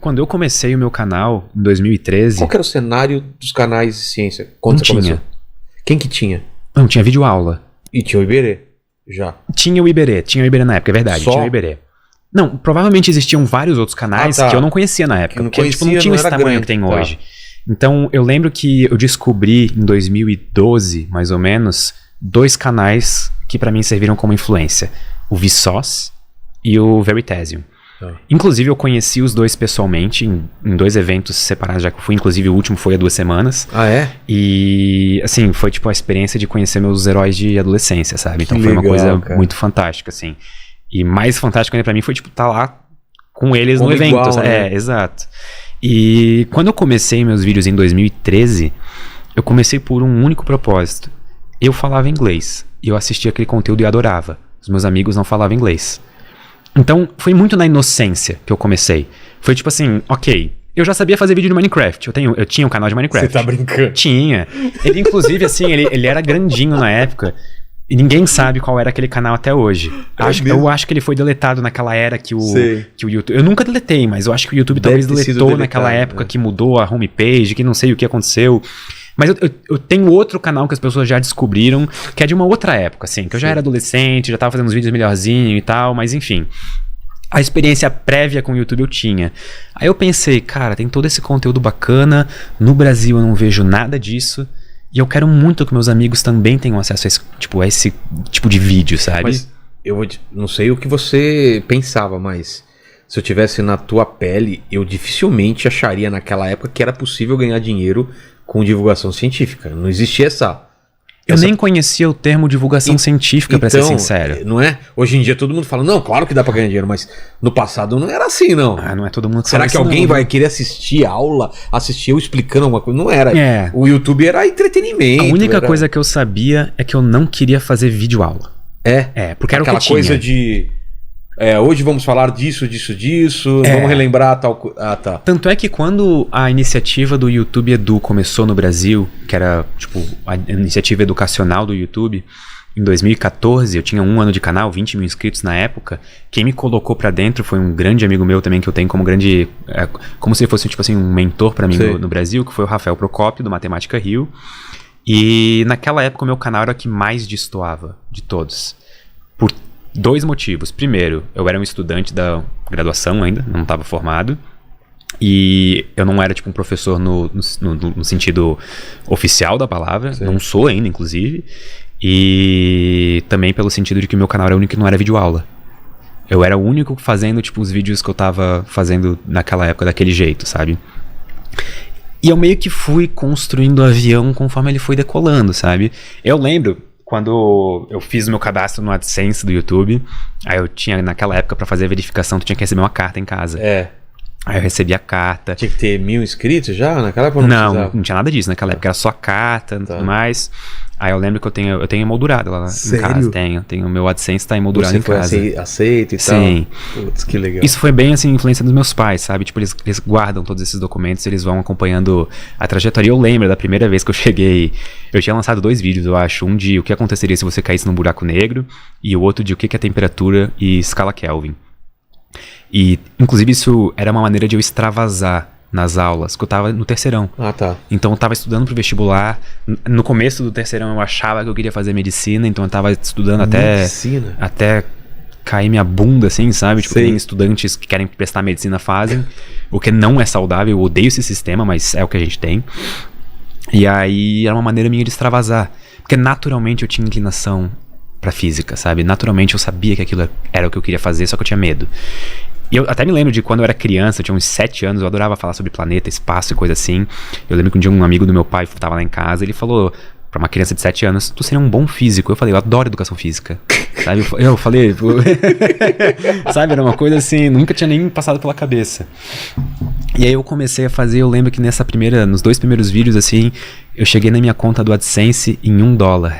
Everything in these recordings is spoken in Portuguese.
Quando eu comecei o meu canal, em 2013... Qual que era o cenário dos canais de ciência? Quando não você tinha. começou? Quem que tinha? Não, tinha videoaula. E tinha o Iberê? Já. Tinha o Iberê na época, é verdade. Só? Tinha o Iberê. Não, provavelmente existiam vários outros canais que eu não conhecia na época. Que não porque conhecia, não tinha não esse era tamanho grande, que tem tá. hoje. Então, eu lembro que eu descobri em 2012, mais ou menos, 2 canais que pra mim serviram como influência. O Vsauce e o Veritasium. Inclusive, eu conheci os dois pessoalmente em 2 eventos separados, já que eu fui. Inclusive, o último foi há 2 semanas. Ah, é? E, assim, foi tipo a experiência de conhecer meus heróis de adolescência, sabe? Então, Que foi uma legal, coisa cara. muito fantástica, assim. E mais fantástico ainda pra mim foi, tipo, estar lá com eles Como no evento. igual, né? É, exato. E quando eu comecei meus vídeos em 2013, eu comecei por um único propósito. Eu falava inglês. E eu assistia aquele conteúdo e adorava. Os meus amigos não falavam inglês. Então, foi muito na inocência que eu comecei. Foi tipo assim, ok, eu já sabia fazer vídeo de Minecraft. Eu tinha um canal de Minecraft. Você tá brincando? Tinha. Ele, inclusive, assim, ele era grandinho na época. E ninguém sabe qual era aquele canal até hoje. Eu acho que ele foi deletado naquela era que o YouTube... Eu nunca deletei, mas eu acho que o YouTube talvez deletou naquela época que mudou a homepage, que não sei o que aconteceu. Mas eu tenho outro canal que as pessoas já descobriram, que é de uma outra época, assim. Que eu já era adolescente, já tava fazendo uns vídeos melhorzinho e tal, mas enfim. A experiência prévia com o YouTube eu tinha. Aí eu pensei, cara, tem todo esse conteúdo bacana. No Brasil eu não vejo nada disso. E eu quero muito que meus amigos também tenham acesso a esse tipo de vídeo, sabe? Mas não sei o que você pensava, mas se eu tivesse na tua pele, eu dificilmente acharia naquela época que era possível ganhar dinheiro com divulgação científica. Não existia Eu nem conhecia o termo divulgação científica, pra ser sincero. Não é? Hoje em dia todo mundo fala, não, claro que dá pra ganhar dinheiro, mas no passado não era assim, não. Ah, não é todo mundo que Será fala que isso, alguém não, vai querer assistir aula, assistir eu explicando alguma coisa? Não era. É. O YouTube era entretenimento. A única coisa que eu sabia é que eu não queria fazer vídeo aula. É, porque era aquela o que tinha. coisa de... hoje vamos falar disso, vamos relembrar tal... Ah, tá. Tanto é que quando a iniciativa do YouTube Edu começou no Brasil, que era tipo a iniciativa educacional do YouTube, em 2014, eu tinha 1 ano de canal, 20 mil inscritos na época. Quem me colocou pra dentro foi um grande amigo meu também, que eu tenho como grande... como se fosse tipo assim, um mentor pra mim no Brasil, que foi o Rafael Procópio, do Matemática Rio. E naquela época o meu canal era o que mais destoava de todos. Por 2 motivos. Primeiro, eu era um estudante da graduação ainda, não estava formado. E eu não era tipo um professor no sentido oficial da palavra. Sim. Não sou ainda, inclusive. E também pelo sentido de que o meu canal era o único que não era videoaula. Eu era o único fazendo tipo os vídeos que eu tava fazendo naquela época daquele jeito, sabe? E eu meio que fui construindo o avião conforme ele foi decolando, sabe? Eu lembro... Quando eu fiz o meu cadastro no AdSense do YouTube, aí eu tinha, naquela época, pra fazer a verificação, tu tinha que receber uma carta em casa. Aí eu recebi a carta. Tinha que ter 1000 inscritos já? Naquela época não tinha nada disso. Naquela época era só a carta e tudo mais. Aí eu lembro que eu tenho emoldurado lá em casa. Tenho o meu AdSense tá emoldurado em casa. Você foi aceito e tal? Sim. Putz, que legal. Isso foi bem, assim, influência dos meus pais, sabe? Tipo, eles guardam todos esses documentos, eles vão acompanhando a trajetória. Eu lembro da primeira vez que eu cheguei, eu tinha lançado 2 vídeos, eu acho. Um de o que aconteceria se você caísse num buraco negro e o outro de o que é temperatura e escala Kelvin. E, inclusive, isso era uma maneira de eu extravasar nas aulas, que eu tava no terceirão. Ah, tá. Então eu tava estudando pro vestibular. No começo do terceirão eu achava que eu queria fazer medicina, então eu tava estudando até cair minha bunda, assim, sabe? Tipo, tem estudantes que querem prestar medicina fazem, o que não é saudável. Eu odeio esse sistema, mas é o que a gente tem. E aí era uma maneira minha de extravasar, porque naturalmente eu tinha inclinação pra física, sabe? Naturalmente eu sabia que aquilo era o que eu queria fazer, só que eu tinha medo. E eu até me lembro de quando eu era criança, eu tinha uns 7 anos, eu adorava falar sobre planeta, espaço e coisa assim. Eu lembro que um dia um amigo do meu pai tava lá em casa, ele falou pra uma criança de 7 anos, tu seria um bom físico. Eu falei, eu adoro educação física. Sabe? Eu falei... sabe? Era uma coisa assim, nunca tinha nem passado pela cabeça. E aí eu comecei a fazer, eu lembro que nos 2 primeiros vídeos, assim, eu cheguei na minha conta do AdSense em $1.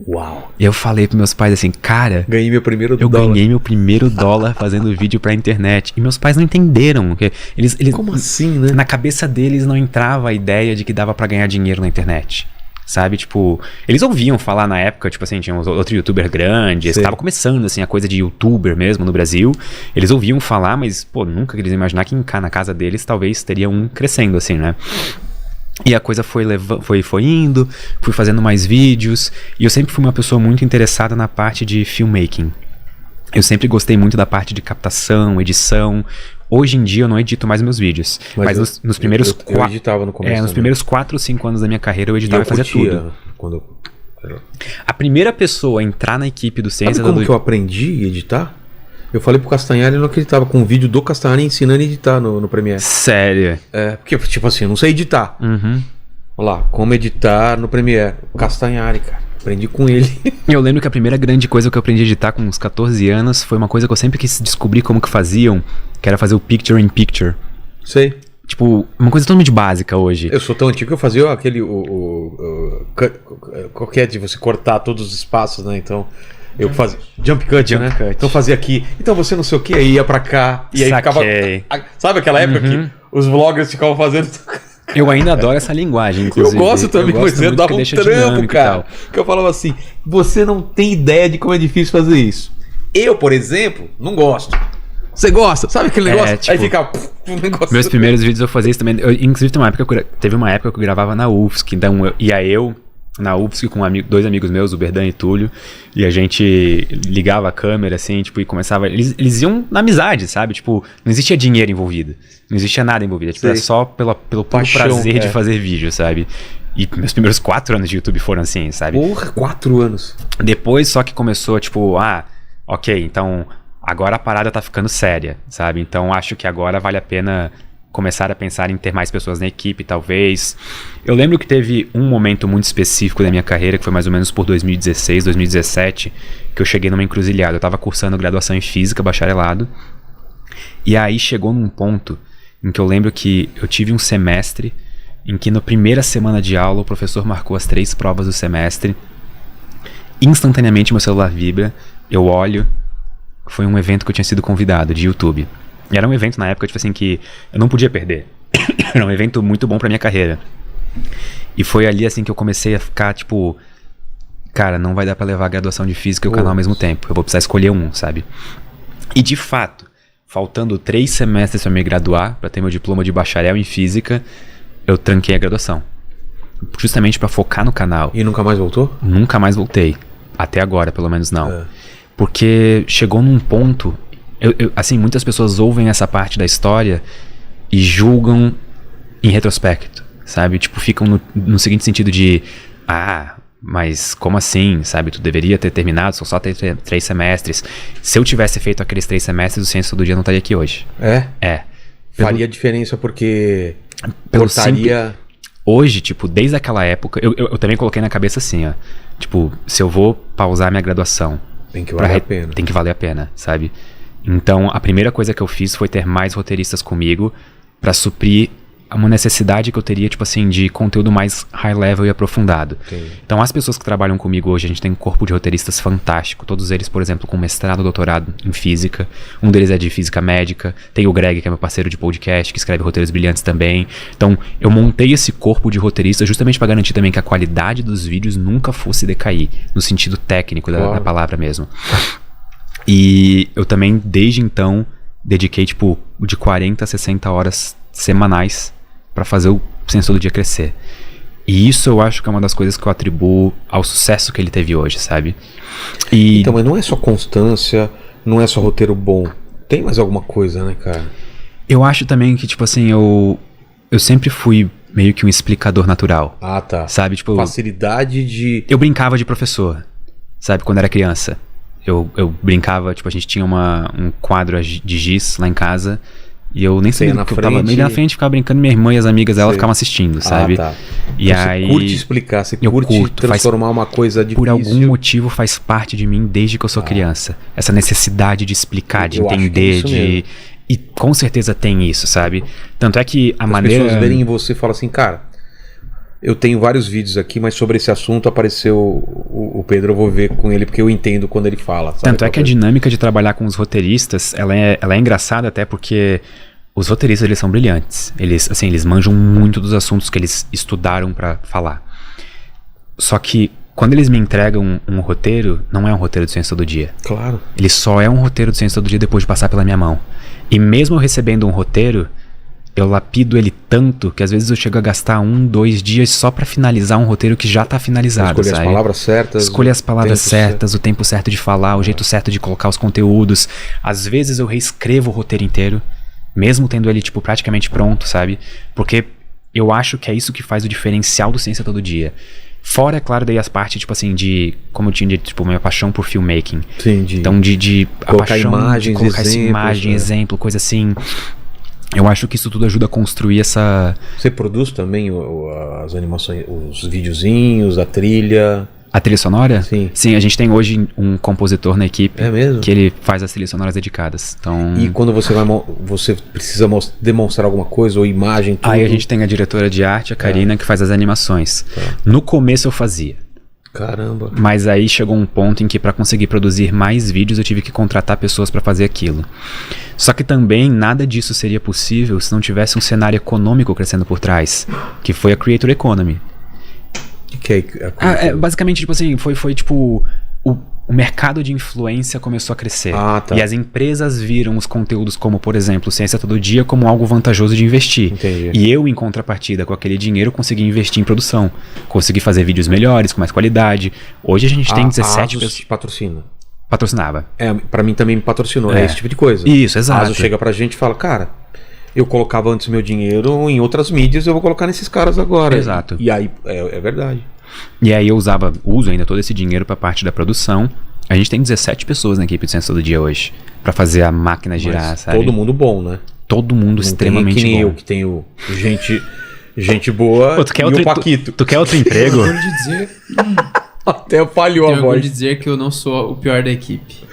Uau. E eu falei pros meus pais assim, cara... Ganhei meu primeiro dólar. Eu ganhei meu primeiro dólar fazendo vídeo pra internet. E meus pais não entenderam. Porque eles, como assim, né? Na cabeça deles não entrava a ideia de que dava pra ganhar dinheiro na internet. sabe? Tipo, eles ouviam falar na época, tipo assim, tinha outro youtuber grande, estava começando, assim, a coisa de youtuber mesmo no Brasil. Eles ouviam falar, mas, pô, nunca queria imaginar que na casa deles talvez teria um crescendo, assim, né? E a coisa foi indo, fui fazendo mais vídeos, e eu sempre fui uma pessoa muito interessada na parte de filmmaking. Eu sempre gostei muito da parte de captação, edição. Hoje em dia eu não edito mais meus vídeos. Mas nos primeiros eu editava no começo. Nos primeiros 4 ou 5 anos da minha carreira eu editava e fazia tudo. A primeira pessoa a entrar na equipe do Ciência... Sabe como que eu aprendi a editar? Eu falei pro Castanhari e não acreditava, com um vídeo do Castanhari ensinando a editar no Premiere. Sério? Porque, tipo assim, eu não sei editar. Uhum. Olha lá, como editar no Premiere. O Castanhari, cara. Aprendi com ele. Eu lembro que a primeira grande coisa que eu aprendi a editar com uns 14 anos foi uma coisa que eu sempre quis descobrir como que faziam, que era fazer o picture in picture. Sei. Tipo, uma coisa totalmente básica hoje. Eu sou tão antigo que eu fazia aquele... qualquer de você cortar todos os espaços, né? Então... Eu fazia jump cut, né? Então fazia aqui. Então você não sei o que, aí ia pra cá. E aí ficava... Sabe aquela época que os vloggers ficavam fazendo... Eu ainda adoro essa linguagem, inclusive. Eu gosto também, mas você dava um trampo, cara. Que eu falava assim, você não tem ideia de como é difícil fazer isso. Eu, por exemplo, não gosto. Você gosta? Sabe aquele negócio? Tipo, aí fica um negócio... Meus primeiros vídeos eu fazia isso também. Inclusive teve uma época que eu gravava na UFSC, então eu na UFSC com dois amigos meus, o Berdan e Túlio, e a gente ligava a câmera assim, tipo, e começava... Eles iam na amizade, sabe? Tipo, não existia dinheiro envolvido, não existia nada envolvido, tipo, era só pelo paixão, prazer de fazer vídeo, sabe? E meus primeiros 4 anos de YouTube foram assim, sabe? Porra, 4 anos. Depois só que começou, tipo, ok, então agora a parada tá ficando séria, sabe? Então acho que agora vale a pena começar a pensar em ter mais pessoas na equipe, talvez. Eu lembro que teve um momento muito específico da minha carreira, que foi mais ou menos por 2016, 2017, que eu cheguei numa encruzilhada. Eu tava cursando graduação em Física, bacharelado, e aí chegou num ponto em que eu lembro que eu tive um semestre em que na primeira semana de aula o professor marcou as 3 provas do semestre. Instantaneamente meu celular vibra, eu olho, foi um evento que eu tinha sido convidado, de YouTube. E era um evento na época, tipo assim, que eu não podia perder. Era um evento muito bom pra minha carreira. E foi ali, assim, que eu comecei a ficar, tipo... Cara, não vai dar pra levar a graduação de Física e o canal ao mesmo tempo. Eu vou precisar escolher um, sabe? E, de fato, faltando 3 semestres pra me graduar, pra ter meu diploma de bacharel em Física, eu tranquei a graduação. Justamente pra focar no canal. E nunca mais voltou? Nunca mais voltei. Até agora, pelo menos não. Porque chegou num ponto... assim, muitas pessoas ouvem essa parte da história e julgam em retrospecto, sabe? Tipo, ficam no seguinte sentido de... mas como assim, sabe? Tu deveria ter terminado, só ter 3 semestres. Se eu tivesse feito aqueles 3 semestres, o Ciência Todo Dia não estaria aqui hoje. Faria diferença porque pelo cortaria... Hoje, tipo, desde aquela época... Eu também coloquei na cabeça assim, ó. Tipo, se eu vou pausar minha graduação... Tem que valer a pena. Tem que valer a pena, sabe? Então, a primeira coisa que eu fiz foi ter mais roteiristas comigo pra suprir uma necessidade que eu teria, tipo assim, de conteúdo mais high level e aprofundado. Entendi. Então, as pessoas que trabalham comigo hoje, a gente tem um corpo de roteiristas fantástico. Todos eles, por exemplo, com mestrado, doutorado em física. Um deles é de física médica. Tem o Greg, que é meu parceiro de podcast, que escreve roteiros brilhantes também. Então, eu montei esse corpo de roteiristas justamente pra garantir também que a qualidade dos vídeos nunca fosse decair, no sentido técnico da palavra mesmo. E eu também, desde então, dediquei, tipo, de 40 a 60 horas semanais pra fazer o Ciência Todo Dia crescer. E isso eu acho que é uma das coisas que eu atribuo ao sucesso que ele teve hoje, sabe? Então, mas não é só constância, não é só roteiro bom. Tem mais alguma coisa, né, cara? Eu acho também que, tipo assim, eu sempre fui meio que um explicador natural. Tá. Sabe? Tipo, facilidade de... Eu brincava de professor, sabe? Quando era criança. Eu brincava, tipo, a gente tinha um quadro de giz lá em casa e eu nem sabia que eu tava meio na frente, ficava brincando, minha irmã e as amigas dela ficavam assistindo, sabe? Tá. E então aí... Você curte explicar, você curte transformar uma coisa difícil. Por algum motivo faz parte de mim desde que eu sou criança. Essa necessidade de explicar, de entender, de... E com certeza tem isso, sabe? Tanto é que as pessoas verem em você e falam assim, cara... Eu tenho vários vídeos aqui, mas sobre esse assunto apareceu o Pedro, eu vou ver com ele, porque eu entendo quando ele fala. Sabe? Tanto é que a dinâmica de trabalhar com os roteiristas, ela é engraçada até porque os roteiristas, eles são brilhantes. Eles manjam muito dos assuntos que eles estudaram pra falar. Só que quando eles me entregam um roteiro, não é um roteiro do Ciência Todo Dia. Claro. Ele só é um roteiro do Ciência Todo Dia depois de passar pela minha mão. E mesmo eu recebendo um roteiro, eu lapido ele tanto que às vezes eu chego a gastar 1-2 dias só pra finalizar um roteiro que já tá finalizado, Escolher as palavras certas. Escolher as palavras certas, o tempo certo de falar, o jeito certo de colocar os conteúdos. Às vezes eu reescrevo o roteiro inteiro, mesmo tendo ele, tipo, praticamente pronto, sabe? Porque eu acho que é isso que faz o diferencial do Ciência Todo Dia. Fora, é claro, daí as partes, tipo assim, de... Como eu tinha, tipo, minha paixão por filmmaking. Sim, então, de a colocar paixão imagens, de colocar essa exemplos, imagem, exemplo, coisa assim. Eu acho que isso tudo ajuda a construir essa... Você produz também as animações, os videozinhos, a trilha... A trilha sonora? Sim. Sim, a gente tem hoje um compositor na equipe. É mesmo? Que ele faz as trilhas sonoras dedicadas. Então... E quando você precisa demonstrar alguma coisa, ou imagem, tudo... Aí a gente tem a diretora de arte, a Karina, que faz as animações. No começo eu fazia. Caramba. Mas aí chegou um ponto em que para conseguir produzir mais vídeos eu tive que contratar pessoas para fazer aquilo. Só que também nada disso seria possível se não tivesse um cenário econômico crescendo por trás, que foi a Creator Economy. Basicamente, tipo assim, foi tipo... O mercado de influência começou a crescer. Tá. E as empresas viram os conteúdos como, por exemplo, Ciência Todo Dia como algo vantajoso de investir. Entendi. E eu, em contrapartida com aquele dinheiro, consegui investir em produção. Consegui fazer vídeos melhores, com mais qualidade. Hoje a gente tem 17 pessoas... patrocina. Patrocinava. Pra mim também me patrocinou. É esse tipo de coisa. Isso, exato. A ASUS chega pra gente e fala, cara... Eu colocava antes meu dinheiro em outras mídias, eu vou colocar nesses caras agora. Exato. E aí, é verdade. E aí eu uso ainda todo esse dinheiro pra parte da produção. A gente tem 17 pessoas na equipe de Ciência Todo Dia hoje, pra fazer a máquina girar, mas sabe? todo mundo bom, né? Todo mundo extremamente bom. Que nem bom. eu, que tenho gente boa. Pô, o Paquito. Tu quer outro emprego? Eu de dizer... Até falhou a voz. De dizer que eu não sou o pior da equipe.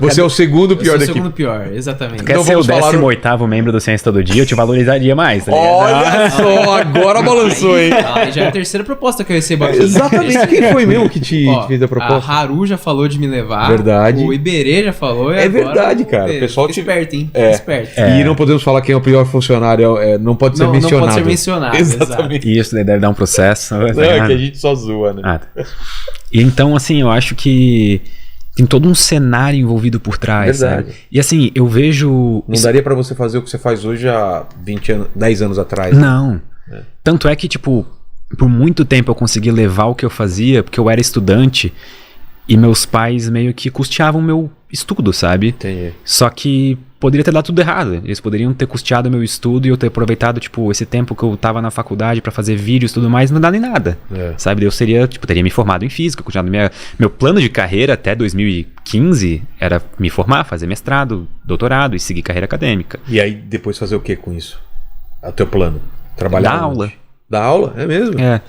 Você é o segundo pior da Eu sou o equipe. segundo pior, exatamente. Tu quer ser o 18º membro do Ciência Todo Dia? Eu te valorizaria mais, tá ligado? Olha só, agora balançou, hein? Aí já é a terceira proposta que eu recebo aqui. Exatamente. Quem foi mesmo que te fez a proposta? A Haru já falou de me levar. Verdade. O Iberê já falou. É verdade, cara. O pessoal fica esperto, hein? É. Esperto. E não podemos falar quem é o pior funcionário. Não pode ser mencionado. Não pode ser mencionado. Exatamente. Isso daí deve dar um processo. Não, é que a gente só zoa, né? Tá. E então, assim, eu acho que tem todo um cenário envolvido por trás, verdade. Sabe? E assim, eu vejo... Não daria pra você fazer o que você faz hoje há 10 anos atrás. Né? Não. Tanto é que, tipo, por muito tempo eu consegui levar o que eu fazia, porque eu era estudante e meus pais meio que custeavam meu estudo, sabe? Entendi. Só que poderia ter dado tudo errado. Eles poderiam ter custeado meu estudo e eu ter aproveitado, tipo, esse tempo que eu tava na faculdade pra fazer vídeos e tudo mais, não dá nem nada. Sabe? Eu teria me formado em física, continuado meu plano de carreira até 2015 era me formar, fazer mestrado, doutorado e seguir carreira acadêmica. E aí depois fazer o que com isso? O teu plano? Trabalhar Dar aula. Dar aula? É mesmo? É.